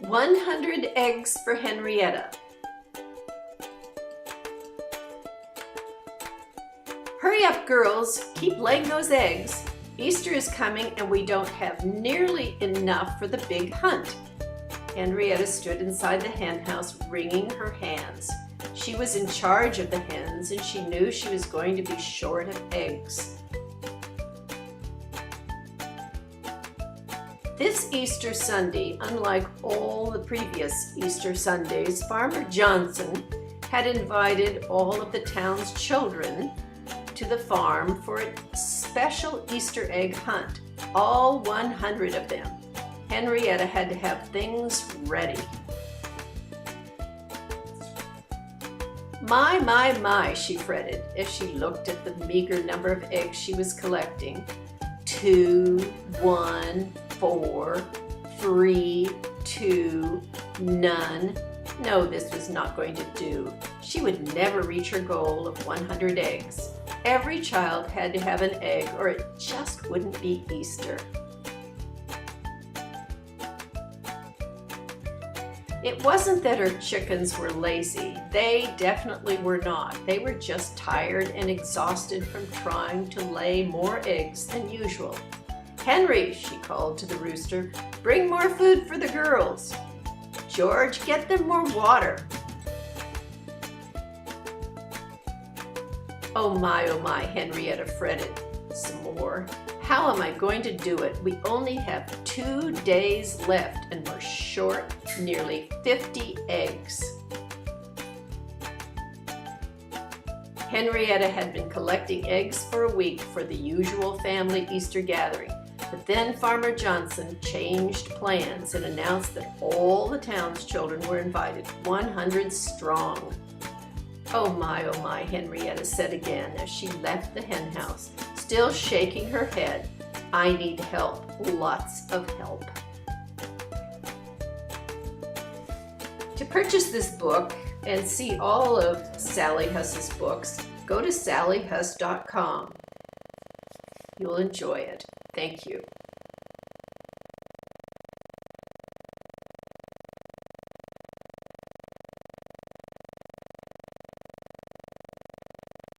100 eggs for Henrietta. Hurry up, girls, keep laying those eggs. Easter is coming and we don't have nearly enough for the big hunt. Henrietta stood inside the hen house wringing her hands. She was in charge of the hens and she knew she was going to be short of eggs. This Easter Sunday, unlike all the previous Easter Sundays, Farmer Johnson had invited all of the town's children to the farm for a special Easter egg hunt, all 100 of them. Henrietta had to have things ready. My, she fretted as she looked at the meager number of eggs she was collecting. 2, 1, 4, 3, 2, none. No, this was not going to do. She would never reach her goal of 100 eggs. Every child had to have an egg or it just wouldn't be Easter. It wasn't that her chickens were lazy. They definitely were not. They were just tired and exhausted from trying to lay more eggs than usual. "Henry," she called to the rooster, "bring more food for the girls. George, get them more water." Oh my, Henrietta fretted some more. How am I going to do it? We only have 2 days left and we're short nearly 50 eggs. Henrietta had been collecting eggs for a week for the usual family Easter gathering, but then Farmer Johnson changed plans and announced that all the town's children were invited, 100 strong. Oh my, Henrietta said again as she left the hen house, still shaking her head. I need help, lots of help. To purchase this book and see all of Sally Huss's books, go to sallyhuss.com. You'll enjoy it. Thank you.